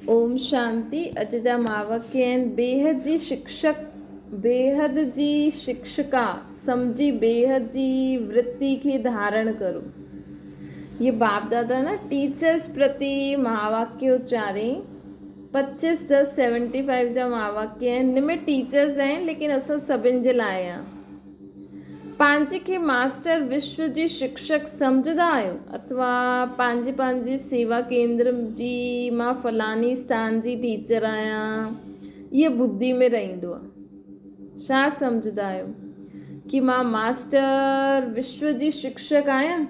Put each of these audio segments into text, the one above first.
ओम शांति। अॼु जा मावक्य आहिनि। बेहद जी शिक्षका समझी बेहद जी वृत्ति खे धारण करो। ये बाप दादा ना टीचर्स प्रति महावाक्य उच्चारे 25/10/75 जा महावाक्य आहिनि। हिन में टीचर्स आहिनि लेकिन असां सभिनि जे लाइ आहे। पंहिंजे खे मास्टर विश्व जी शिक्षक सम्झंदा आहियो अथवा पंहिंजी सेवा केंद्र जी मां फलानी स्थान जी टीचर आहियां, इहे बुद्धि में रहंदो आहे। छा सम्झंदा आहियो कि मां मास्टर विश्व जी शिक्षक आहियां?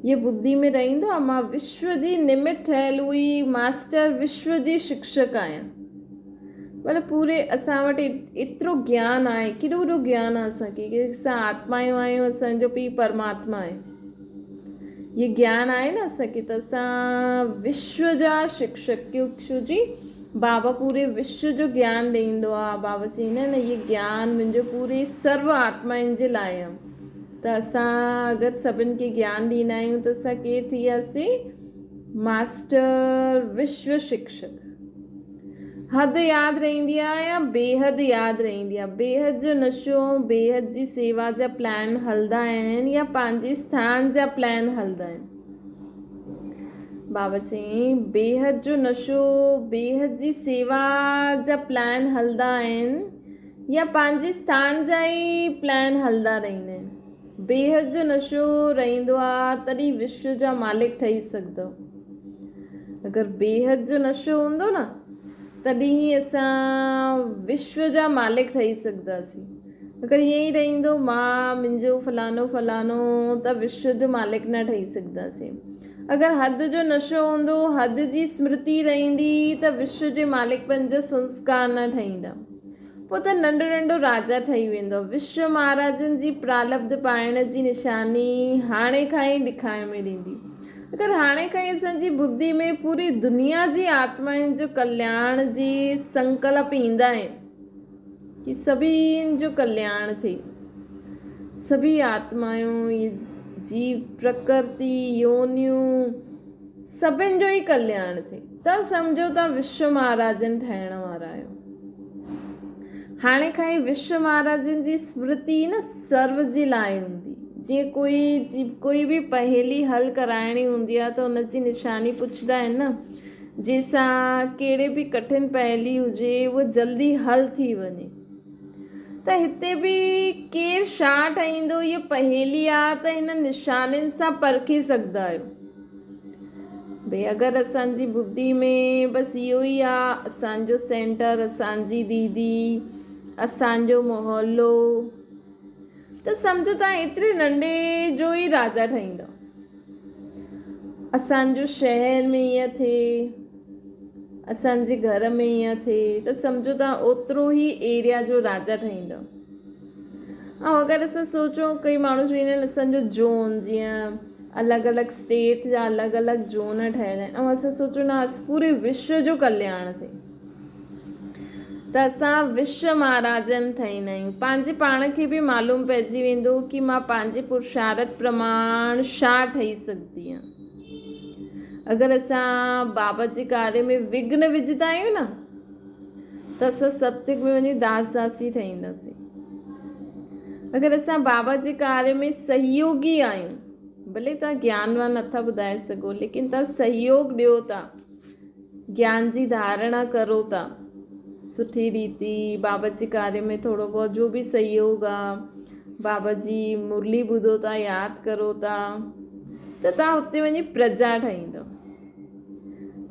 ये बुद्धि में रहंदो आहे। मां विश्व जी निमित ठहियल हुई मास्टर विश्व जी शिक्षक आहियां। मतलब पूरे असां वटि एतिरो ज्ञान आहे, केॾो वॾो ज्ञान आहे असांखे कि असां आत्मायूं आहियूं, असांजो पीउ परमात्मा आहे। ये ज्ञान आहे न असांखे, त असां विश्व जा शिक्षक छो जी बाबा पूरे विश्व जो ज्ञान ॾींदो आहे। बाबा चईंदा आहिनि न, ये ज्ञान मुंहिंजो पूरे सर्व आत्माउनि जे लाइ आहे। त असां अगरि सभिनि खे ज्ञान ॾींदा आहियूं त असां केरु थी वियासीं? मास्टर विश्व शिक्षक। हद यादि रहंदी आहे या बेहद यादि रहंदी आहे? बेहद जो नशो, बेहद जी सेवा जा प्लान हलंदा आहिनि या पंहिंजे स्थान जा प्लान हलंदा आहिनि? बाबा चईं बेहद जो नशो, बेहद जी सेवा जा प्लान हलंदा आहिनि या पंहिंजे स्थान जा ई प्लान हलंदा रहंदा आहिनि। बेहद जो नशो रहंदो आहे तॾहिं विश्व जा मालिक ठही सघंदो। अगरि बेहद जो नशो हूंदो न तॾहिं ई असां विश्व जा मालिक ठही सघंदासीं। अगरि ईअं ई रहंदो मां मुंहिंजो फलानो फलानो, त विश्व जो मालिक न ठही सघंदासीं। अगरि हद जो नशो हूंदो, हद जी स्मृति रहंदी, त विश्व जे मालिकपन जा संस्कार न ठहींदा। पोइ त नंढो नंढो राजा ठही वेंदो। विश्व महाराजनि जी प्रालब्ध पाइण जी निशानी हाणे खां ई ॾेखारण में ॾींदी। अगरि हाणे खां ई असांजी बुद्धि में पूरी दुनिया जी आत्माउनि जो कल्याण जी संकल्प ईंदा आहिनि कि सभिनि जो कल्याण थिए, सभी आत्माऊं, ये जीव प्रकृति योनियूं, सभिनि जो ई कल्याण थिए, त सम्झो तव्हां विश्व महाराजन ठहिण वारा आहियो। हाणे खां ई विश्व महाराजनि जी स्मृति न सर्व जे लाइ हूंदी। जीअं कोई बि पहेली हल कराइणी हूंदी आहे त हुनजी निशानी पुछंदा आहिनि न, जंहिंसां कहिड़े बि कठिन पहेली हुजे उहा जल्दी हल थी वञे। त हिते बि केरु छा ठाहींदो, इहा पहेली आहे त हिन निशानियुनि सां परखे सघंदा आहियो। भई अगरि असांजी बुद्धि में बसि इहो ई आहे, असांजो सेंटर, असांजी दीदी, असांजो मोहल्लो, त सम्झो तव्हां एतिरे नंढे जो ई राजा ठाहींदव। असांजो शहर में ईअं थिए, असांजे घर में ईअं थिए, त सम्झो तव्हां ओतिरो ई एरिया जो राजा ठाहींदव। ऐं अगरि असां सोचूं, कई माण्हू चवंदा आहिनि असांजो जोन, जीअं अलॻि अलॻि स्टेट जा अलॻि अलॻि जोन ठहियल आहिनि, ऐं असां सोचूं न पूरे विश्व जो कल्याण थिए, त असां विश्व महाराजन ठाहींदा आहियूं। पंहिंजे पाण खे बि मालूम पइजी वेंदो कि मां पंहिंजे पुरुषार्थ प्रमाण छा ठही सघंदी आहियां। अगरि असां बाबा जे कार्य में विघ्न विझंदा आहियूं न, त असां सत्युग में वञी दास दासी ठहींदासीं। अगरि असां बाबा जे कार्य में सहयोगी आहियूं, भले तव्हां ज्ञानवान नथा ॿुधाए सघो, लेकिन तव्हां सहयोग ॾियो था, ज्ञान जी धारणा करो था सुठी रीति, बाबा जे कार्य में थोरो बहुत जो बि सहयोग आहे, बाबा जी मुरली ॿुधो था, यादि करो था, त तव्हां हुते वञी प्रजा ठाहींदव।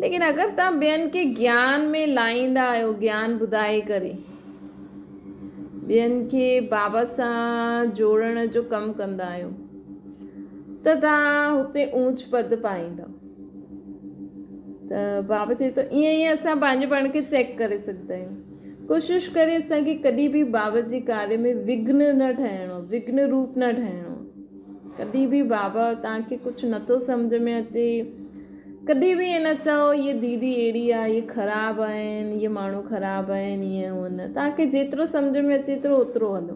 लेकिन अगरि तव्हां ॿियनि खे ज्ञान में लाहींदा आहियो, ज्ञान ॿुधाए करे ॿियनि खे बाबा सां जोड़ण जो कमु कंदा आहियो, त तव्हां हुते ऊंच पद पाईंदव। त बाबा चए थो ईअं ई असां पंहिंजे पाण खे चेक करे सघंदा आहियूं। कोशिशि करे असांखे कॾहिं बि बाबा जे कार्य में विघ्न न ठहिणो, विघ्न रूप न ठहिणो। कॾहिं बि बाबा तव्हांखे कुझु नथो सम्झ में अचे, कॾहिं बि ईअं न चओ ये दीदी अहिड़ी आहे, ये ख़राबु आहिनि, ये माण्हू ख़राबु आहिनि, ईअं हुअं न। तव्हांखे जेतिरो सम्झ में अचे एतिरो ओतिरो हलो।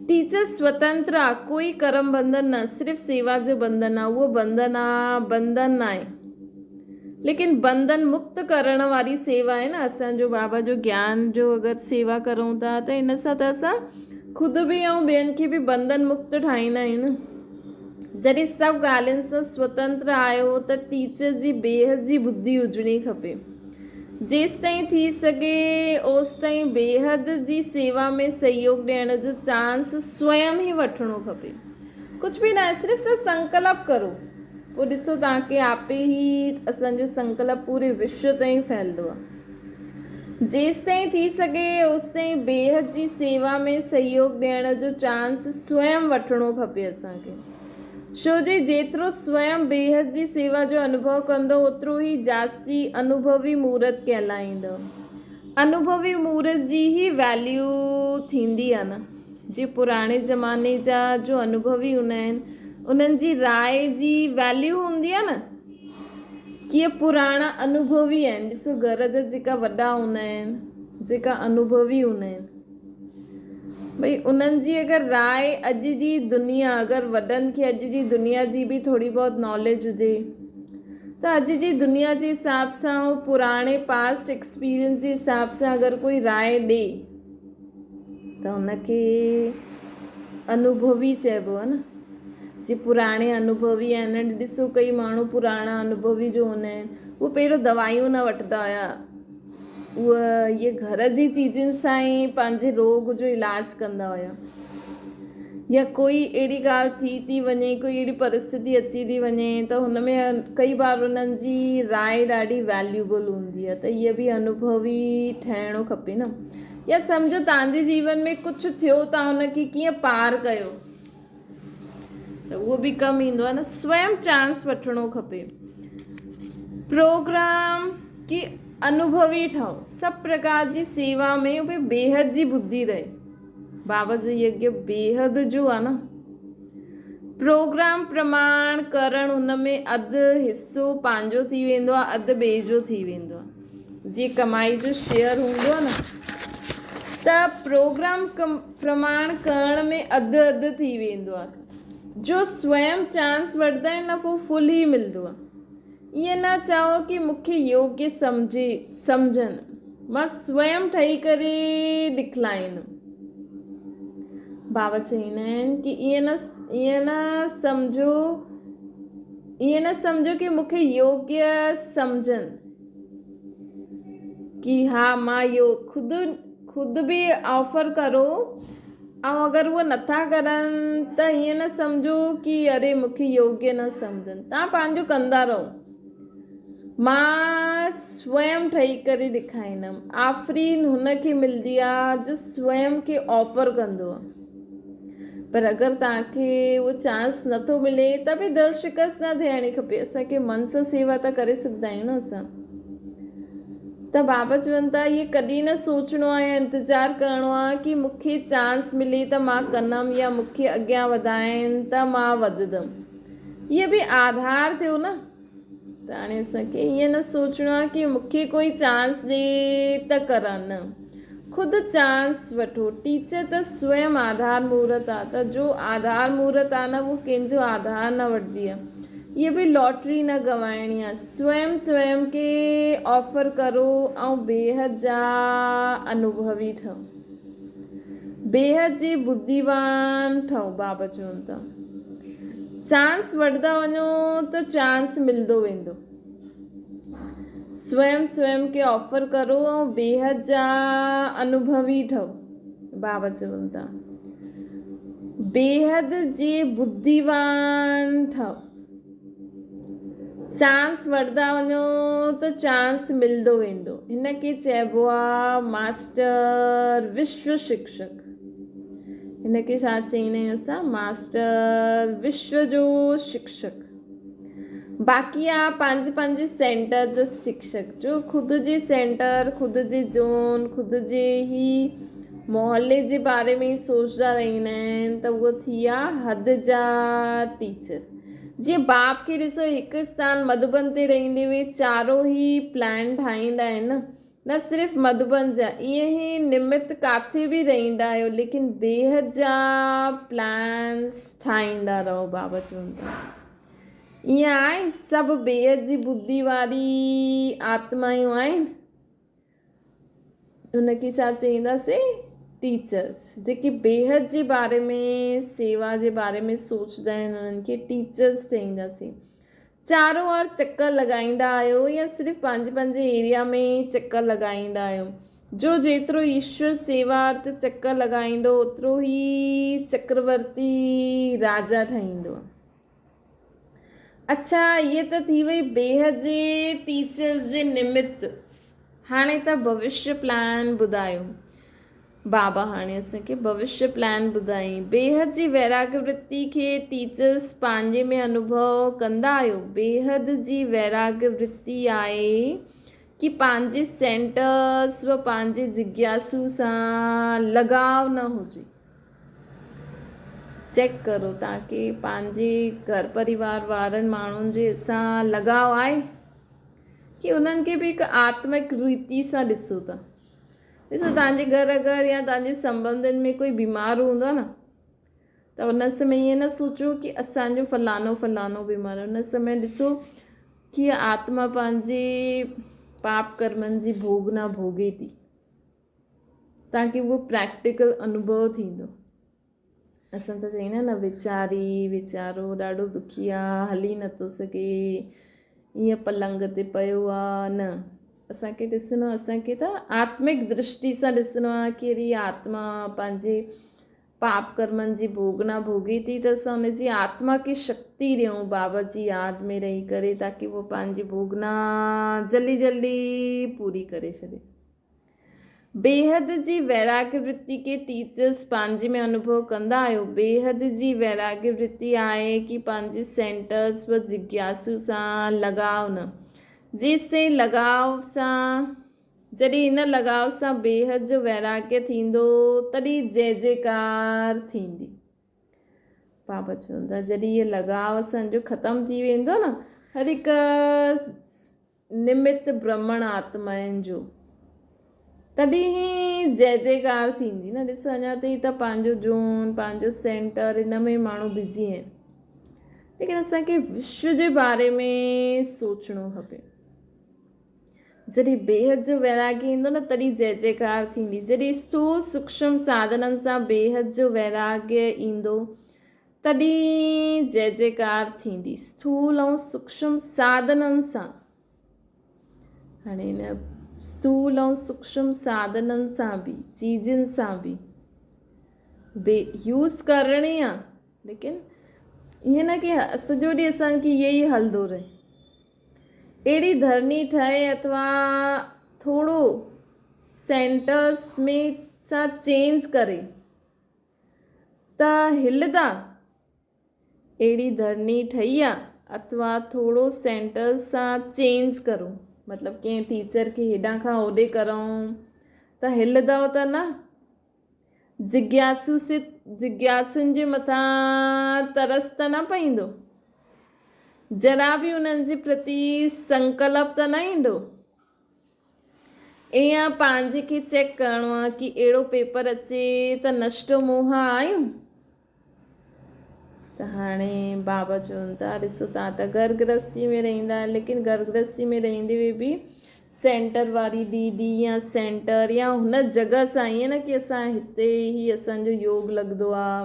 टीचर स्वतंत्र आहे, कोई कर्म बंधन न, सिर्फ़ु सेवा जो बंधन आहे। उहो बंधन आहे, बंधन आहे। लेकिन बंधन मुक्त करण वारी सेवा आहे न असांजो बाबा जो ज्ञान जो अगरि सेवा करूं था त इन सां त असां ख़ुदि बि ऐं ॿियनि खे बि बंधन मुक्त ठाहींदा आहियूं न। जॾहिं सभु ॻाल्हियुनि सां स्वतंत्र आहियो त टीचर जी बेहद जी बुद्धि हुजणी खपे। जेसि ताईं थी सघे ओसि ताईं बेहद जी सेवा में सहयोग ॾियण जो चांस स्वयं ई वठिणो खपे। कुझु बि न आहे, सिर्फ़ु तव्हां संकल्प करो, पोइ ॾिसो तव्हांखे आपे ई असांजो संकल्प पूरे विश्व ताईं फैलंदो आहे। जेसि ताईं थी सघे ओसि ताईं बेहद जी सेवा में सहयोग ॾियण जो चांस स्वयं वठिणो खपे असांखे। छो जे जेतिरो स्वयं बेहद जी सेवा जो अनुभव कंदो ओतिरो ई जास्ती अनुभवी मूर्त कहलाईंदो। अनुभवी मूर्त जी ई वैल्यू थींदी आहे न। जे पुराणे ज़माने जा जो अनुभवी हूंदा आहिनि उन्हनि जी राय जी वैल्यू हूंदी आहे न। कीअं पुराणा अनुभवी आहिनि, ॾिसो घर जा जेका वॾा हूंदा आहिनि, जेका अनुभवी हूंदा आहिनि, भई उन्हनि जी अगरि राय अॼु जी दुनिया, अगरि वॾनि खे अॼु जी दुनिया जी बि थोरी बहुत नॉलेज हुजे त अॼु जी दुनिया जे हिसाब सां ऐं पुराणे पास्ट एक्सपीरियंस जे हिसाब सां अगरि कोई राय ॾे त हुनखे अनुभवी चइबो आहे न। जे पुराणे अनुभवी आहिनि, ॾिसो कई माण्हू पुराणा अनुभवी जो हूंदा आहिनि उहे पहिरियों दवाइयूं न वठंदा हुया, उहा इहे घर जी चीजुनि सां ई पंहिंजे रोग जो इलाज कंदा हुया। या कोई अहिड़ी ॻाल्हि थी वञे, कोई अहिड़ी परिस्थिति अची थी वञे त हुन में कई बार उन्हनि जी राय ॾाढी वैल्यूबल हूंदी आहे, त इहे बि अनुभवी ठहिणो खपे न। या सम्झो तव्हांजे जीवन में कुझु थियो, तव्हां हुनखे कीअं पार कयो त उहो बि कमु ईंदो आहे न। स्वयं चांस वठिणो खपे। प्रोग्राम की अनुभवी ठहो, सब प्रकार जी सेवा में भी बेहद जी बुद्धि रहे। बाबा जो यज्ञ बेहद जो आहे न। प्रोग्राम प्रमाण करण हुन में अधु हिसो पंहिंजो थी वेंदो आहे, अधु ॿिए जो थी वेंदो आहे। जीअं कमाई जो शेयर हूंदो आहे न, त प्रोग्राम प्रमाण करण में अधु अधु थी वेंदो आहे। जो स्वयं चांस वठंदा आहिनि न उहो फुल ई मिलंदो आहे। ईअं न चओ कि मूंखे योग्य सम्झनि, मां स्वयं ठही करे ॾिखलाईंदुमि। बाबा चवंदा आहिनि कि ईअं न सम्झो कि मूंखे योग्य सम्झनि कि हा मां खुद बि ऑफर करो, ऐं अगरि उहे नथा करनि त हीअं न सम्झो कि अरे मूंखे योग्य न सम्झनि। तव्हां पंहिंजो कंदा रहो, मां स्वयं ठही करे ॾेखारींदमि। आफ़रीन हुनखे मिलंदी आहे जो स्वयं खे ऑफर कंदो आहे। पर अगरि तव्हांखे उहो चांस नथो मिले त बि दिलि शिकस्त न थियणी खपे। असांखे मन सां सेवा त करे सघंदा आहियूं न असां। त बाबा चवनि था इहे कॾहिं न सोचणो आहे या इंतज़ारु करिणो आहे कि मूंखे चांस मिले त मां कंदमि या मूंखे अॻियां वधाइनि त मां वधंदमि। इहे बि आधार थियो न। त हाणे असांखे ईअं न सोचणो आहे कि मूंखे कोई चांस ॾे त करां, न, ख़ुदि चांस वठो। टीचर त स्वयं आधार मूर्त आहे, त जो आधार मूर्त आहे न उहो कंहिंजो आधार न वठंदी आहे। इहे बि लॉटरी न गवाइणी आहे। स्वयं खे ऑफर करो ऐं बेहद जा अनुभवी ठहो, बेहद जी बुद्धिवान ठहो। बाबा चवनि था चांस वठंदा वञो त चांस मिलंदो वेंदो। स्वयं खे ऑफर करो ऐं बेहद जा अनुभवी ठहो। बाबा चवनि था बेहद जी बुद्धिवान ठहो। चांस वठंदा वञो त चांस मिलंदो वेंदो। हिनखे चइबो आहे मास्टर विश्व शिक्षक। हिनखे छा चईंदा आहियूं असां? मास्टर विश्व जो शिक्षक। बाक़ी आहे पंहिंजे सेंटर जा शिक्षक जो ख़ुदि जे सेंटर, ख़ुदि जे जोन, ख़ुदि जे ई मोहल्ले जे बारे में ई सोचंदा रहंदा आहिनि, त उहो थी विया हद जा टीचर। जीअं बाप खे ॾिसो हिकु स्थान मधुबन ते रहंदे हुए चारो ई प्लान ठाहींदा आहिनि न सिर्फ़ु मधुबन जा, ईअं ई निमित किथे बि रहंदा आहियो लेकिन बेहद जा प्लान्स ठाहींदा रहो। बाबा चवनि था ईअं आहे सभु बेहद जी बुद्धि वारी आत्मायूं आहिनि, उनखे छा चईंदासीं, टीचर्स। जेके बेहद जे बारे में, सेवा जे बारे में सोचंदा आहिनि उन्हनि खे टीचर्स चईंदासीं। चारों ओर चक्कर लॻाईंदा आहियो या सिर्फ़ु पंहिंजे पंहिंजे एरिया में चक्कर लॻाईंदा आहियो। जो जेतिरो ईश्वर सेवार्थ चक्कर लॻाईंदो ओतिरो ई चक्रवर्ती राजा ठहींदो। अच्छा, ये त थी वई बेहद जे टीचर्स जे निमित्त। हाणे त भविष्य प्लान ॿुधायो। बाबा हाणे असांखे भविष्य प्लान ॿुधाई। बेहद जी वैराग्य वृत्ति खे टीचर्स पंहिंजे में अनुभव कंदा आहियो। बेहद जी वैराग्य वृत्ति आहे कि पंहिंजे सेंटर्स व पंहिंजे जिज्ञासु सां लगाव न हुजे। चेक करो तव्हांखे पंहिंजे घर परिवार वारनि माण्हुनि जे सां लगाव आहे कि उन्हनि खे बि हिकु आत्मिक रीति सां ॾिसो था। ॾिसो, तव्हांजे घर अगरि या तव्हांजे संबंधनि में कोई बीमार हूंदो न, त उन समय ईअं न सोचो कि असांजो फलानो फलानो बीमार आहे। उन समय ॾिसो कि आत्मा पंहिंजे पाप कर्मनि जी भोगना भोगे थी, ताकि उहो प्रैक्टिकल अनुभव थींदो। असां त चईंदा न, वीचारो ॾाढो दुखी आहे, हली नथो सघे, ईअं पलंग ते पियो आहे। न, असांखे ॾिसणो, असांखे त आत्मिक दृष्टि सां ॾिसणो आहे कि अहिड़ी आत्मा पंहिंजे पाप कर्मनि जी भोगना भोगे थी, त असां हुनजी आत्मा खे शक्ति ॾियूं बाबा जी यादि में रही करे, ताकि उहो पंहिंजी भोगना जल्दी जल्दी पूरी करे छॾे। बेहद जी वैराग्य वृत्ति के टीचर्स पंहिंजे में अनुभव कंदा आहियो। बेहद जी वैराग्य वृत्ति आहे कि पंहिंजे सेंटर्स व जिज्ञासु सां लगाव न। जेसिताईं लगाव सां, जॾहिं हिन लगाव सां बेहद जो वैराग्य थींदो तॾहिं जय जयकार थींदी। बाबा चवंदा जॾहिं इहे लगाव असांजो ख़तमु थी वेंदो न, हर हिकु निमित्त ब्रह्मण आत्माउनि जो, तॾहिं ई जय जयकार थींदी न। ॾिसो, अञा ताईं त पंहिंजो जोन, पंहिंजो सेंटर, इन में माण्हू बिज़ी आहिनि, लेकिन असांखे विश्व जे बारे में सोचणो खपे। जॾहिं बेहद जो वैराग्य ईंदो न, तॾहिं जय जयकार थींदी। जॾहिं स्थूल सूक्ष्म साधननि सां बेहद जो वैराग्य ईंदो तॾहिं जय जयकार थींदी। स्थूल ऐं सूक्ष्म साधननि सां, हाणे हिन स्थूल ऐं सूक्ष्म साधननि सां बि, चीजनि सां बि यूज़ करणी आहे, लेकिन ईअं न कि सॼो ॾींहुं असांखे इहे ई हलंदो रहे। अहिड़ी धरणी ठहे अथवा थोरो सेंटर्स में सां चेंज करे त हिलंदा। अहिड़ी धरणी ठही आहे अथवा थोरो सेंटर्स सां चेंज करो, मतिलबु कंहिं टीचर खे हेॾां खां होॾे करूं त हिलंदव त न। जिज्ञासुनि जे मथां तरस त न पईंदो, जरा बि उन्हनि जे प्रति संकल्प त न ईंदो। ईअं पंहिंजे खे चेक करिणो आहे कि अहिड़ो पेपर अचे त नष्ट मोह आहियूं। त हाणे बाबा चवनि था, ॾिसो तव्हां त घर गृहस्थी में रहंदा आहियो, लेकिन घर गृहस्थी में रहंदे हुए बि सेंटर वारी दीदी या सेंटर या हुन जॻह सां, ईअं न कि असां हिते ई असांजो योग लॻंदो आहे।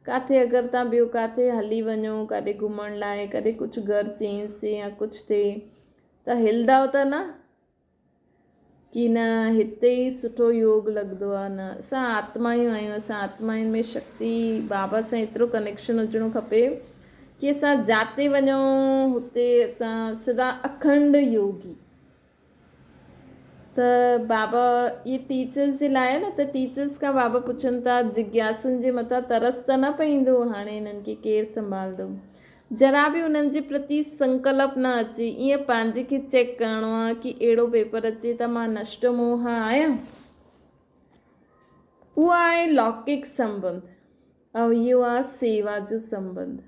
किथे अगरि तव्हां ॿियो किथे हली वञो, काॾे घुमण लाइ, कॾहिं कुझु घरु चेंज थिए या कुझु थिए त हिलंदव त न कि न हिते ई सुठो योग लॻंदो आहे। न, असां आत्मायूं आहियूं, असां आत्माउनि में शक्ति, बाबा सां एतिरो कनेक्शन हुजणो खपे कि असां जाते वञूं हुते असां सदा अखंड योगी। त बाबा इहे टीचर्स जे लाइ न, त टीचर्स खां बाबा पुछनि था जिज्ञासुनि जे मथां तरस त न पईंदो, हाणे हिननि खे केरु संभालंदो। जरा बि उन्हनि जे प्रति संकल्प न अचे। ईअं पंहिंजे खे चेक करिणो आहे कि अहिड़ो पेपर अचे त मां नष्ट मोह आहियां। उहो आहे लौकिक संबंध ऐं इहो आहे सेवा जो संबंध।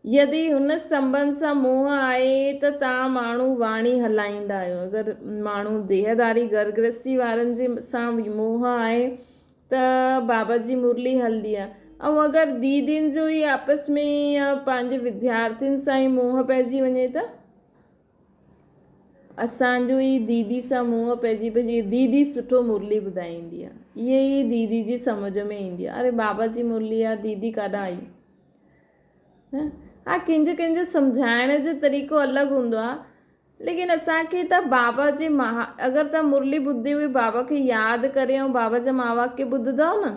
यदि हुन संबंध सां मोह आहे त तव्हां माण्हू वाणी हलाईंदा आहियो। अगरि माण्हू देहदारी घर गृहस्थी वारनि जे सां मोह आहे त बाबा जी मुरली हलंदी आहे। ऐं अगरि दीदियुनि जो ई आपस में या पंहिंजे विद्यार्थियुनि सां ई मोह पइजी वञे त असांजो ई दीदी सां मोह पइजी पइजी दीदी सुठो मुरली ॿुधाईंदी आहे, इहे ई दीदी जी सम्झ में ईंदी आहे, अरे बाबा जी मुरली आहे, दीदी काॾां आई। हा, कंहिंजो सम्झाइण जो तरीक़ो अलॻि हूंदो आहे, लेकिन असांखे त बाबा जे अगरि तव्हां मुरली ॿुधी हुई बाबा खे यादि करे ऐं बाबा जा महावाक्य ॿुधंदव न,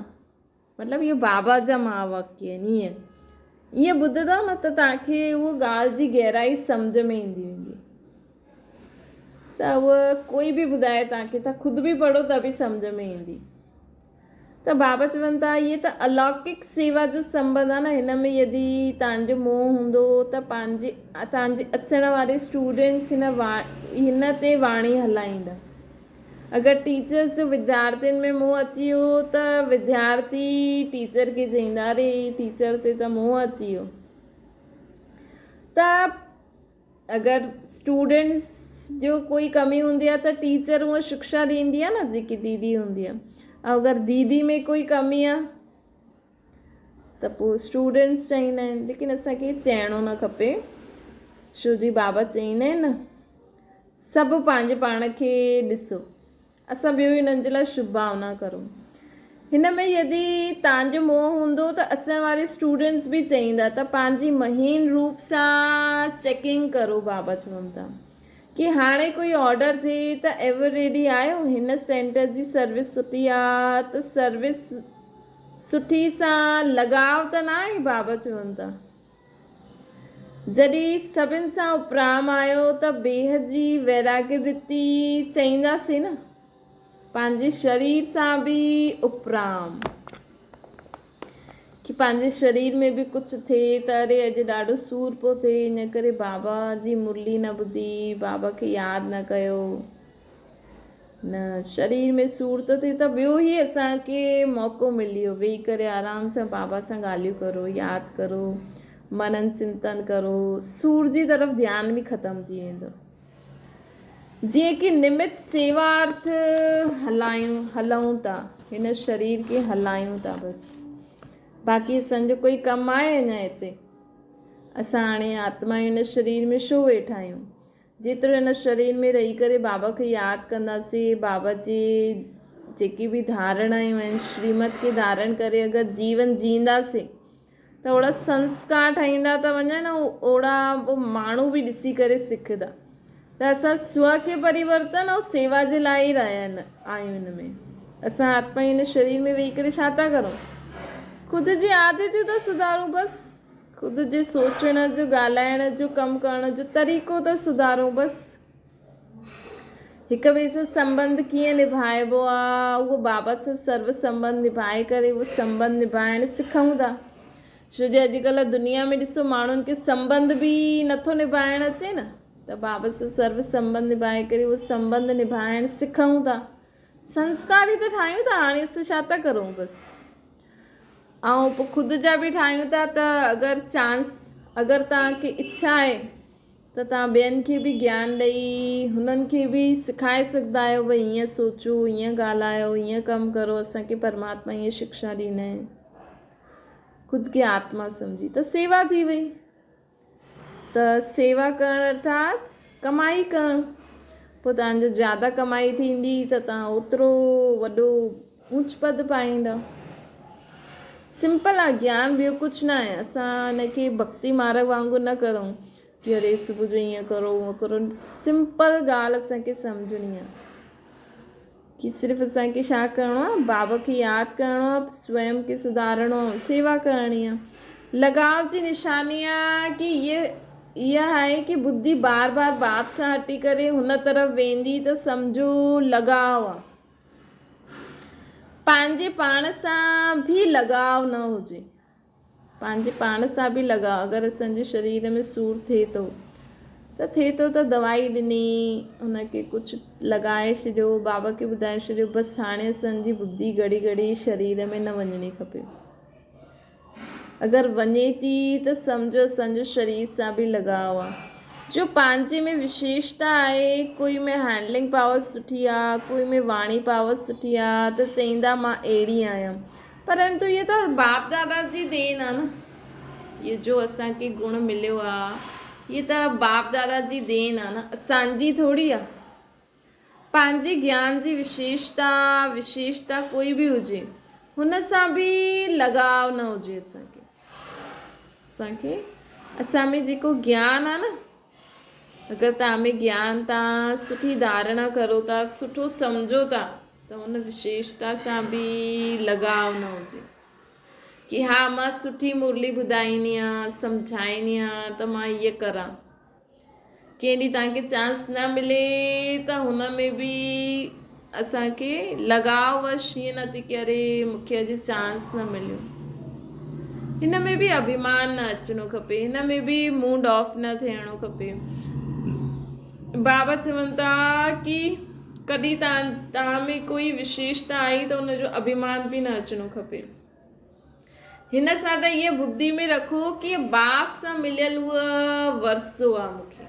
मतिलबु इहो बाबा जा महावाक्य आहिनि, ईअं ॿुधंदव न त तव्हांखे उहो ॻाल्हि जी गहराई सम्झ में ईंदी वेंदी। त उहा कोई बि ॿुधाए तव्हांखे, तव्हां ख़ुदि बि पढ़ो त बि सम्झ में ईंदी। त बाबा चवनि था इहे त अलौकिक सेवा जो संबंध आहे न, हिन में यदि तव्हांजो मोह हूंदो त तव्हांजे अचण वारे स्टूडेंट्स हिन ते वाणी हलाईंदा। अगरि टीचर्स जो विद्यार्थियुनि में मोह अची वियो त विद्यार्थी टीचर खे चईंदा, अरे टीचर ते त मोह अची वियो। त अगरि स्टूडेंट्स जो कोई कमी हूंदी आहे त टीचर उहा शिक्षा ॾींदी आहे न, जेकी दीदी हूंदी आहे। ऐं अगरि दीदी में कोई कमी आहे त पोइ स्टूडेंट्स चईंदा आहिनि, लेकिन असांखे चइणो न खपे, छो जी बाबा चईंदा आहिनि न, सभु पंहिंजे पाण खे ॾिसो, असां ॿियो हिननि जे लाइ शुभ भावना करूं। हिन में यदि तव्हांजो मोह हूंदो त अचण वारे स्टूडेंट्स बि चईंदा त पंहिंजी महीन रूप सां चेकिंग करो। बाबा चवनि था कि हाणे कोई ऑर्डर थिए त एवर रेडी आहियो, हिन सेंटर जी सर्विस सुठी आहे त सर्विस सुठी सां लॻाव त न आहे। बाबा चवनि था जॾहिं सभिनि सां उपराम आयो त बेहद जी वैराग्य वृत्ति चईंदासीं न, पंहिंजे शरीर सां बि उपराम, कि पंहिंजे शरीर में बि कुझु थिए त अरे अॼु ॾाढो सूर पियो थिए, इन करे बाबा जी मुरली न ॿुधी, बाबा खे यादि न कयो, न शरीर में सूर थो थिए त ॿियो ई असांखे मौक़ो मिली वियो, वेही करे आराम सां बाबा सां ॻाल्हियूं करो, यादि करो, मनन चिंतन करो, सूर जी तरफ़ ध्यानु बि ख़तमु थी वेंदो। जीअं कि निमित सेवार्थ हलूं था, हिन शरीर खे हलायूं था बसि, बाक़ी असांजो कोई कमु आहे अञा हिते, असां हाणे आत्मा हिन शरीर में छो वेठा आहियूं। जेतिरो हिन शरीर में रही करे बाबा खे यादि कंदासीं, बाबा जी जेकी बि धारणायूं आहिनि, श्रीमत खे धारण करे अगरि जीवन जींदासीं त ओड़ा संस्कार ठाहींदा त वञनि, ओड़ा पोइ माण्हू बि ॾिसी करे सिखंदा। त असां स्व खे परिवर्तन ऐं सेवा जे लाइ ई रहिया आहियूं। हिन में असां आत्मा हिन शरीर में वेही करे छा था करूं, ख़ुदि जी आदतियूं था सुधारूं, बसि ख़ुदि जे सोचण जो, ॻाल्हाइण जो, कमु करण जो तरीक़ो था सुधारूं। बसि हिक ॿिए सां संबंध कीअं निभाइबो आहे, उहो बाबा सां सर्व संबंध निभाए करे उहो संबंध निभाइणु सिखूं था। छो जो अॼुकल्ह दुनिया में ॾिसो माण्हुनि खे संबंध बि नथो निभाइणु अचे न, त बाबा सां सर्व संबंध निभाए करे उहो संबंध निभाइणु सिखूं था, संस्कारी त ठाहियूं था। हाणे असां छा था करूं, बसि ऐं पोइ ख़ुदि जा बि ठाहियूं था। त अगरि तव्हांखे इच्छा आहे त तव्हां ॿियनि खे बि ज्ञान ॾेई हुननि खे बि सिखाए सघंदा आहियो, भई हीअं सोचो, हीअं ॻाल्हायो, हीअं कमु करो। असांखे परमात्मा हीअं शिक्षा ॾींदा आहिनि, ख़ुदि खे आत्मा सम्झी, त सेवा थी वई। त सेवा करणु अर्थात कमाई करणु, पोइ तव्हांजो ज़्यादा कमाई थींदी त तव्हां ओतिरो वॾो ऊच पद पाईंदा। सिंपल आहे ज्ञान, ॿियो कुझु न आहे। असां हिनखे भक्ति मार्ग वांगुरु न करूं कि अरे सुबुह जो ईअं करो उहो करो। सिंपल ॻाल्हि असांखे सम्झणी आहे कि सिर्फ़ु असांखे छा करिणो आहे, बाबा खे यादि करिणो आहे, स्वयं खे सुधारणो आहे, सेवा करणी आहे। लगाव जी निशानी आहे कि इहा आहे कि बुद्धि बार बार बाप सां हटी करे हुन तरफ़ वेंदी त सम्झो लगाव आहे। पंहिंजे पाण सां बि लगाव न हुजे, पंहिंजे पाण सां बि लगाव। अगरि असांजे शरीर में सूरु थिए थो त दवाई ॾिनी, हुनखे कुझु लॻाए छॾियो, बाबा खे ॿुधाए छॾियो, बसि हाणे असांजी बुद्धि घड़ी घड़ी शरीर में न वञणी खपे। अगरि वञे थी त सम्झो असांजो शरीर सां बि लगाव आहे। जो पंहिंजे में विशेषता आहे, कोई में हैंडलिंग पावर सुठी आहे, कोई में वाणी पावर सुठी आहे, त चईंदा मां अहिड़ी आहियां। परंतु ये तो बाप दादा जी देन आहे न, ये जो असांखे गुण मिलियो आहे ये त बाप दादा जी देन आहे न, असांजी थोड़ी आहे। पंहिंजे ज्ञान जी विशेषता कोई भी हुजे हुन सां बि लगाव न हुजे असांखे असां में जेको ज्ञान आहे न, अगरि तव्हां में ज्ञान तव्हां सुठी धारणा करो था, सुठो सम्झो था, त हुन विशेषता सां बि लगाव न हुजे कि हा मां सुठी मुरली ॿुधाईंदी आहियां, सम्झाईंदी आहियां त मां ईअं करां। कंहिं ॾींहुं तव्हांखे चांस न मिले त हुन में बि असांखे लगाववश ईअं न थी करे मूंखे अॼु चांस न मिलियो, हिन में बि अभिमान न अचिणो खपे, हिन में बि मूड ऑफ न थियणो खपे। बाबा चवनि था कि कॾहिं तव्हां में कोई विशेषता आई त हुनजो अभिमान बि न अचिणो खपे। हिन सां त इहा बुद्धि में रखो कि बाप सां मिलियल उहा वरसो आहे मूंखे।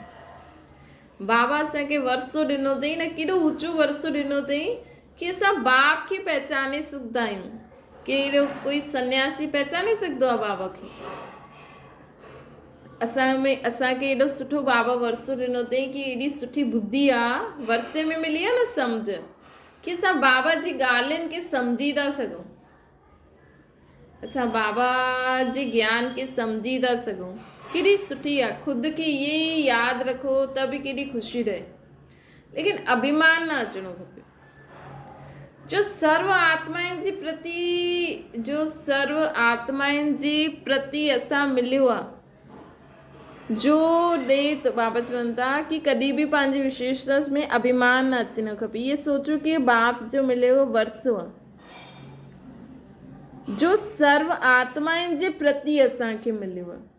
बाबा असांखे वरसो ॾिनो अथई न, केॾो ऊचो वरसो ॾिनो अथई कि असां बाप खे पहचाने सघंदा आहियूं। कहिड़ो कोई सन्यासी पहचाने सघंदो आहे बाबा खे? असांखे एॾो सुठो बाबा वरसो ॾिनो अथई कि एॾी सुठी बुद्धि आहे, वरसे में मिली आहे न सम्झ, कि असां बाबा जी ॻाल्हियुनि खे सम्झी था सघूं, असां बाबा जे ज्ञान खे सम्झी था सघूं। केॾी सुठी आहे, ख़ुदि खे इहे ई यादि रखो त बि केॾी ख़ुशी रहे, लेकिन अभिमान न अचिणो खपे। जो सर्व आत्माउनि जी प्रति असां मिलियो आहे, जो ॾे त बाबा चवनि था कि कॾहिं बि पंहिंजी विशेषता में अभिमान न अचिणो खपे। इहे सोचो कि बाप जो मिलियो वरसो आहे, जो सर्व आत्माउनि जे प्रति असांखे मिलियो आहे।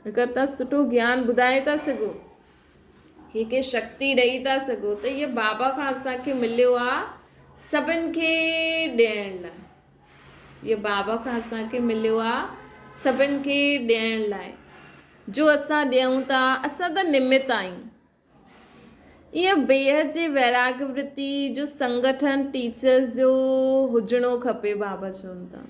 अगरि तव्हां सुठो ज्ञान ॿुधाए था सघो, कंहिंखे शक्ति ॾेई था सघो, त इहे बाबा खां असांखे मिलियो आहे सभिनि खे ॾियण लाइ। इहे बाबा खां असांखे मिलियो आहे सभिनि खे ॾियण लाइ। जो असां ॾियूं था, असां त निमित आहियूं। इहा बेहद जी वैराग्य वृत्ति जो संगठन टीचर्स जो हुजणो खपे। बाबा चवनि था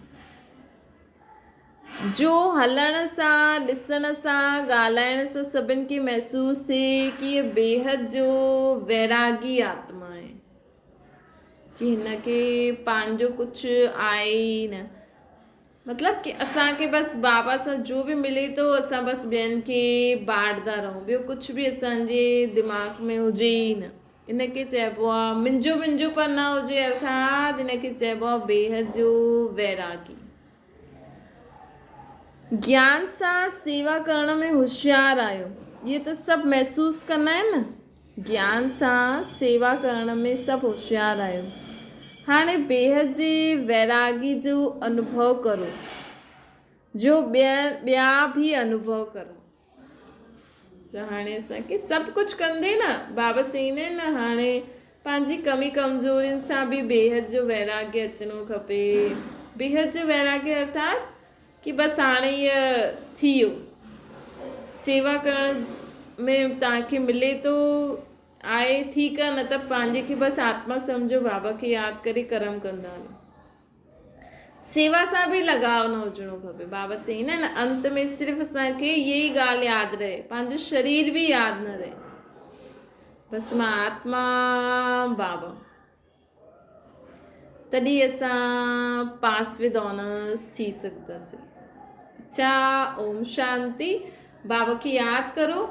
जो हलण सां, ॾिसण सां, ॻाल्हाइण सां सभिनि खे महसूसु थिए कि इहा बेहद जो वैरागी आत्मा आहे, कि हिनखे पंहिंजो कुझु आहे ई न। मतिलब कि असांखे बसि बाबा सां जो बि मिले थो असां बसि ॿियनि खे बांटदा रहूं, ॿियो कुझु बि असांजे दिमाग़ में हुजे ई न। इनखे चइबो आहे मुंहिंजो पर न हुजे, अर्थात इनखे चइबो आहे बेहद जो वैरागी। ज्ञान सां सेवा करण में होशियारु आहियो, इहे त सभु महसूसु कंदा आहिनि न। ज्ञान सां सेवा करण में सभु होशियारु आहियो। हाणे बेहद जी वैरागी जो अनुभव करो, जो ॿिया बि अनुभव करो। त हाणे असांखे सभु कुझु कंदे न, बाबा चईंदा आहिनि न, हाणे पंहिंजी कमी कमज़ोरियुनि सां बि बेहद जो वैराग्य अचिणो खपे। बेहद जो वैराग्य अर्थात कि बसि हाणे इअ थी वियो, सेवा करण में तव्हांखे मिले थो आहे ठीकु आहे, न त पंहिंजे खे बसि आत्मा सम्झो, बाबा खे यादि करे कर्म कंदा हलो। सेवा सां बि लगाव न हुजणो खपे। बाबा चईंदा आहिनि न, अंत में सिर्फ़ु असांखे इहा ई ॻाल्हि यादि रहे, पंहिंजो शरीर बि यादि न रहे, बसि मां आत्मा बाबा। तॾहिं असां पास विद ऑनर्स थी सघंदासीं। अच्छा, ओम शांति। बाबा खे यादि करो।